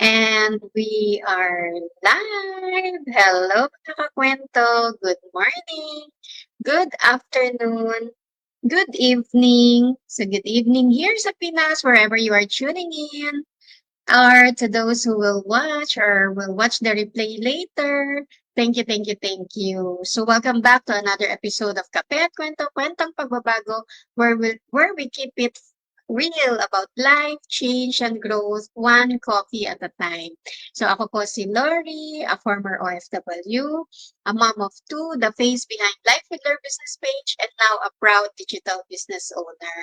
And we are live! Hello, mga kakwento! Good morning, good afternoon, good evening. So good evening here sa Pinas, wherever you are tuning in. Or to those who will watch or will watch the replay later. Thank you, thank you, thank you. So welcome back to another episode of Kape at Kwento, Kwentong Pagbabago, where we keep it real about life, change, and growth, one coffee at a time. So ako po si Lori, a former OFW, a mom of two, the face behind Life with Lori business page, and now a proud digital business owner.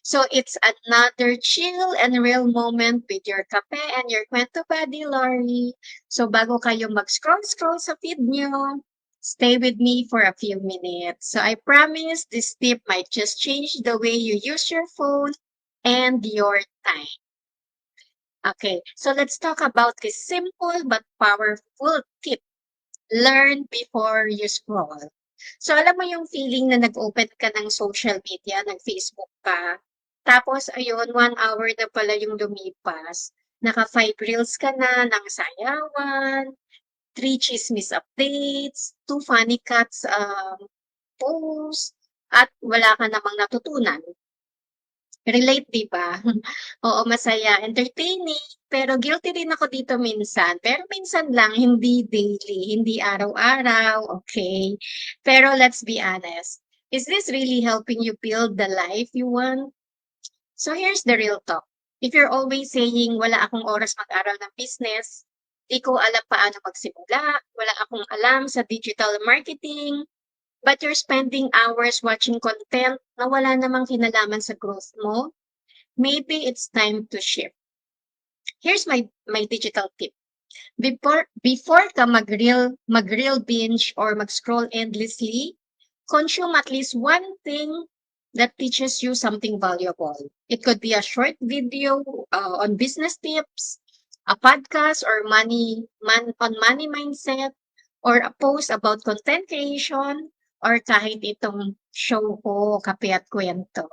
So it's another chill and real moment with your kape and your kwento buddy, Lori. So bago kayo mag-scroll sa feed nyo, stay with me for a few minutes. So I promise this tip might just change the way you use your phone and your time. Okay, so let's talk about this simple but powerful tip. Learn before you scroll. So alam mo yung feeling na nag-open ka ng social media, nag-Facebook ka, tapos ayun, 1 hour na pala yung lumipas. Naka 5 reels ka na ng sayawan, 3 chismis updates, 2 funny cats posts, at wala ka namang natutunan. Relate, 'di ba? Oo, masaya, entertaining, pero guilty rin ako dito minsan. Pero minsan lang, hindi daily, hindi araw-araw, okay? Pero let's be honest, is this really helping you build the life you want? So here's the real talk. If you're always saying, wala akong oras mag-aral ng business, di ko alam paano magsimula, wala akong alam sa digital marketing, but you're spending hours watching content na wala namang kinalaman sa growth mo, maybe it's time to shift. Here's my digital tip. Before ka mag-reel binge or mag-scroll endlessly, consume at least one thing that teaches you something valuable. It could be a short video on business tips, a podcast or on money mindset, or a post about content creation, or kahit itong show ko, Kape at Kwento.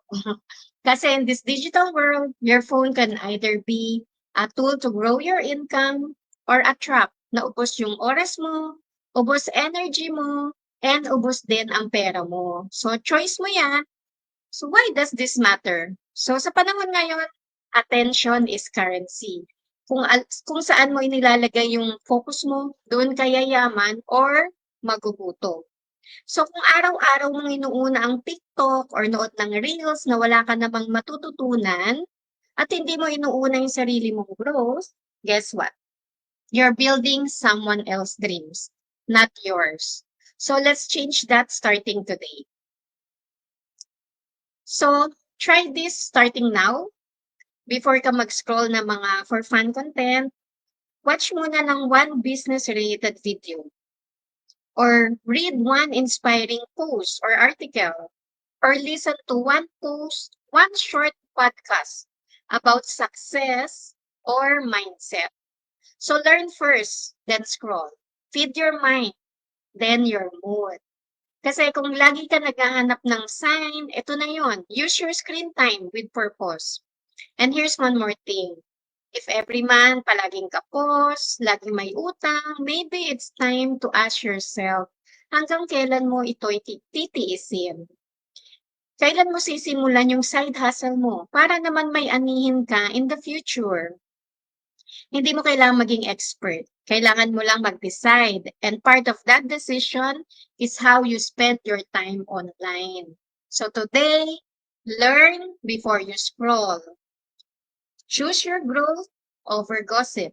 Kasi in this digital world, your phone can either be a tool to grow your income or a trap na ubos yung oras mo, ubos energy mo, and ubos din ang pera mo. So choice mo yan. So why does this matter? So sa panahon ngayon, attention is currency. Kung saan mo inilalagay yung focus mo, doon ka yayaman or magugutom. So kung araw-araw mong inuuna ang TikTok or nood ng reels na wala ka namang matututunan at hindi mo inuuna yung sarili mong growth, guess what? You're building someone else's dreams, not yours. So let's change that starting today. So try this starting now. Before ka mag-scroll ng mga for fun content, watch muna ng one business-related video or read one inspiring post or article, or listen to one short podcast about success or mindset. So learn first, then scroll. Feed your mind, then your mood. Kasi kung lagi ka naghahanap ng sign, ito na yon. Use your screen time with purpose. And here's one more thing. If every month palaging kapos, laging may utang, maybe it's time to ask yourself, hanggang kailan mo ito'y titiisin? Kailan mo sisimulan yung side hustle mo para naman may anihin ka in the future? Hindi mo kailangang maging expert. Kailangan mo lang mag-decide. And part of that decision is how you spend your time online. So today, learn before you scroll. Choose your growth over gossip.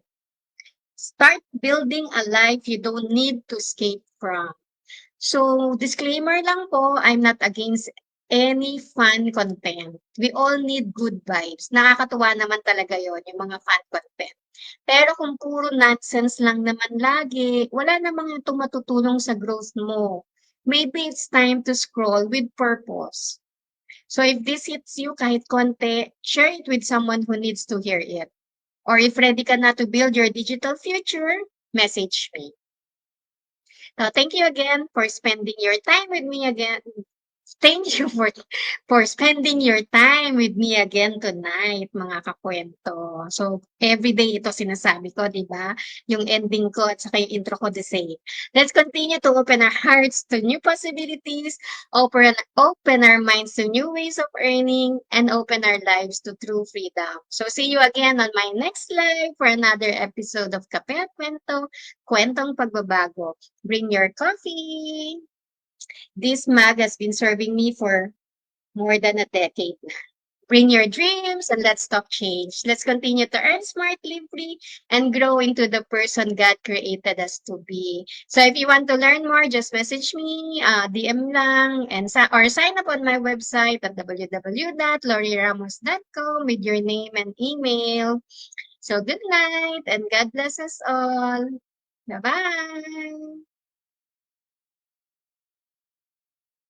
Start building a life you don't need to escape from. So, disclaimer lang po, I'm not against any fun content. We all need good vibes. Nakakatuwa naman talaga yon yung mga fun content. Pero kung puro nonsense lang naman lagi, wala namang itong matutulong sa growth mo. Maybe it's time to scroll with purpose. So if this hits you kahit konti, share it with someone who needs to hear it. Or if ready ka na to build your digital future, message me. Thank you again for spending your time with me again. Thank you for spending your time with me again tonight, mga kakuwento. So, everyday ito sinasabi ko, 'di ba? Yung ending ko at saka yung intro ko the same. Let's continue to open our hearts to new possibilities, open our minds to new ways of earning, and open our lives to true freedom. So, see you again on my next live for another episode of Kape at Kwento, Kwentong Pagbabago. Bring your coffee. This mug has been serving me for more than a decade na. Bring your dreams and let's talk change. Let's continue to earn smart, live free, and grow into the person God created us to be. So if you want to learn more, just message me, DM lang, and or sign up on my website at www.loriramos.com with your name and email. So good night and God bless us all. Bye-bye.